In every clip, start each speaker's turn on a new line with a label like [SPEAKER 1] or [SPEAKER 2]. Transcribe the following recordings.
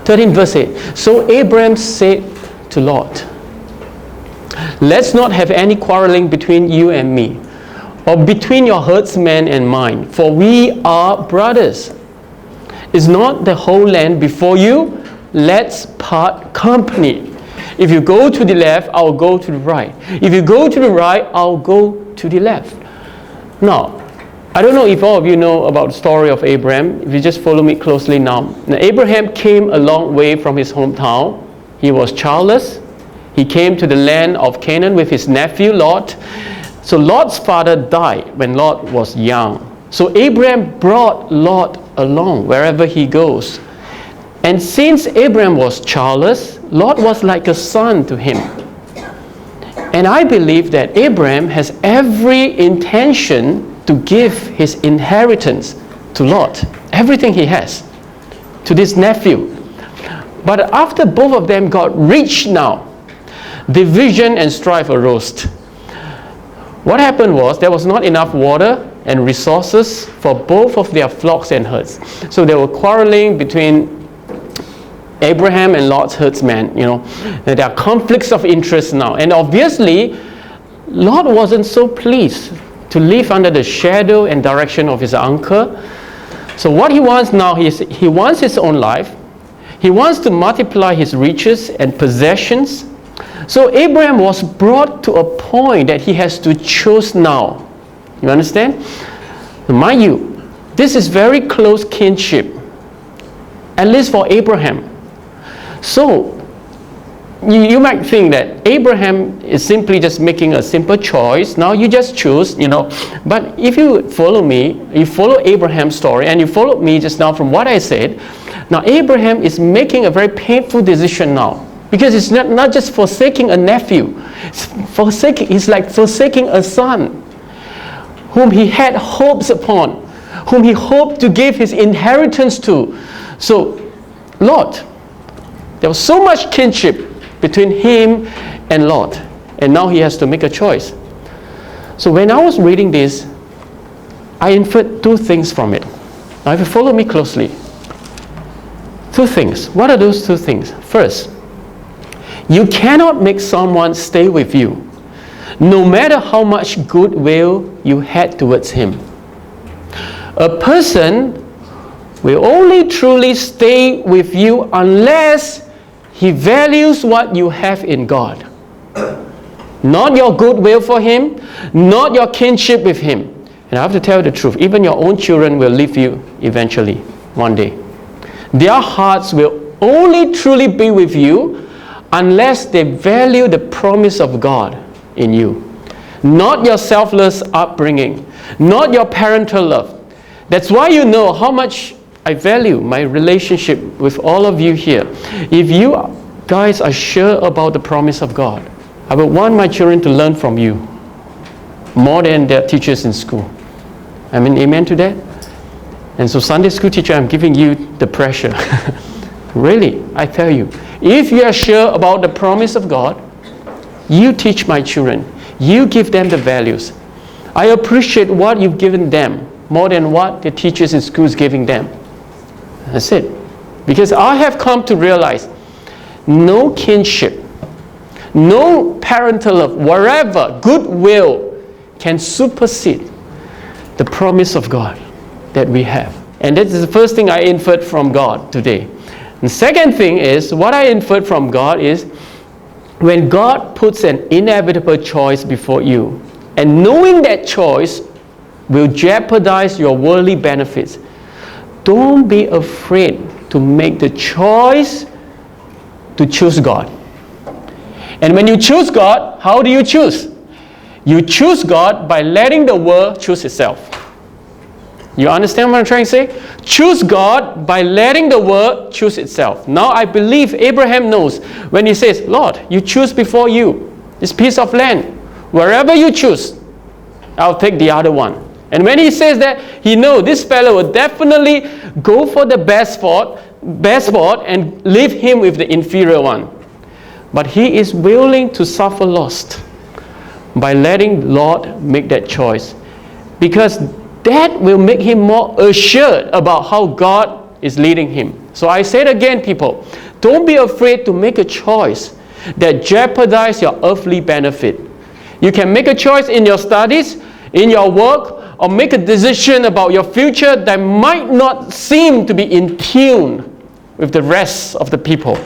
[SPEAKER 1] 13 verse 8. So Abraham said to Lot, let's not have any quarreling between you and me, or between your herdsmen and mine, for we are brothers. Is not the whole land before you? Let's part company. If you go to the left, I'll go to the right. If you go to the right, I'll go to the left. Now, I don't know if all of you know about the story of Abraham. If you just follow me closely now. Abraham came a long way from his hometown. He was childless. He came to the land of Canaan with his nephew Lot. So Lot's father died when Lot was young. So Abraham brought Lot along wherever he goes. And since Abraham was childless, Lot was like a son to him. And I believe that Abraham has every intention to give his inheritance to Lot, everything he has, to this nephew. But after both of them got rich now, division and strife arose. What happened was there was not enough water and resources for both of their flocks and herds. So they were quarreling between Abraham and Lot's herdsmen. There are conflicts of interest now. And obviously, Lot wasn't so pleased to live under the shadow and direction of his uncle. So what he wants now is he wants his own life. He wants to multiply his riches and possessions. So Abraham was brought to a point that he has to choose now. You understand? Mind you, this is very close kinship, at least for Abraham. So you might think that Abraham is simply just making a simple choice. Now you just choose, But if you follow me, you follow Abraham's story, and you followed me just now from what I said, now Abraham is making a very painful decision now. Because it's not just forsaking a nephew. It's like forsaking a son whom he had hopes upon, whom he hoped to give his inheritance to. So, Lot, there was so much kinship between him and Lot, and now he has to make a choice. So when I was reading this, I inferred two things from it. Now if you follow me closely, two things. What are those two things? First, you cannot make someone stay with you, no matter how much goodwill you had towards him. A person will only truly stay with you unless he values what you have in God. Not your goodwill for him, not your kinship with him. And I have to tell you the truth, even your own children will leave you eventually, one day. Their hearts will only truly be with you unless they value the promise of God in you. Not your selfless upbringing, not your parental love. That's why you know how much I value my relationship with all of you here. If you guys are sure about the promise of God, I would want my children to learn from you more than their teachers in school. I mean, amen to that? And so Sunday school teacher, I'm giving you the pressure. Really, I tell you, if you are sure about the promise of God, you teach my children. You give them the values. I appreciate what you've given them more than what the teachers in school is giving them. That's it. Because I have come to realize no kinship, no parental love, wherever, goodwill can supersede the promise of God that we have. And that is the first thing I inferred from God today. The second thing is, what I inferred from God is, when God puts an inevitable choice before you, and knowing that choice will jeopardize your worldly benefits, don't be afraid to make the choice to choose God. And when you choose God, how do you choose? You choose God by letting the world choose itself. You understand what I'm trying to say? Choose God by letting the world choose itself. Now I believe Abraham knows when he says, Lord, you choose before you this piece of land. Wherever you choose, I'll take the other one. And when he says that, he knows this fellow will definitely go for the best spot and leave him with the inferior one. But he is willing to suffer loss by letting Lot make that choice, because that will make him more assured about how God is leading him. So I say it again, people. Don't be afraid to make a choice that jeopardizes your earthly benefit. You can make a choice in your studies, in your work, or make a decision about your future that might not seem to be in tune with the rest of the people.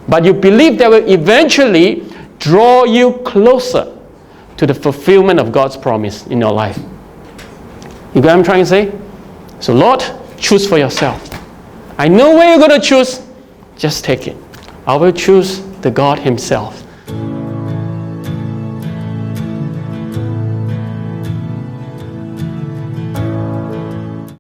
[SPEAKER 1] But you believe that will eventually draw you closer to the fulfillment of God's promise in your life. You get what I'm trying to say? So Lord, choose for yourself. I know where you're going to choose. Just take it. I will choose the God Himself.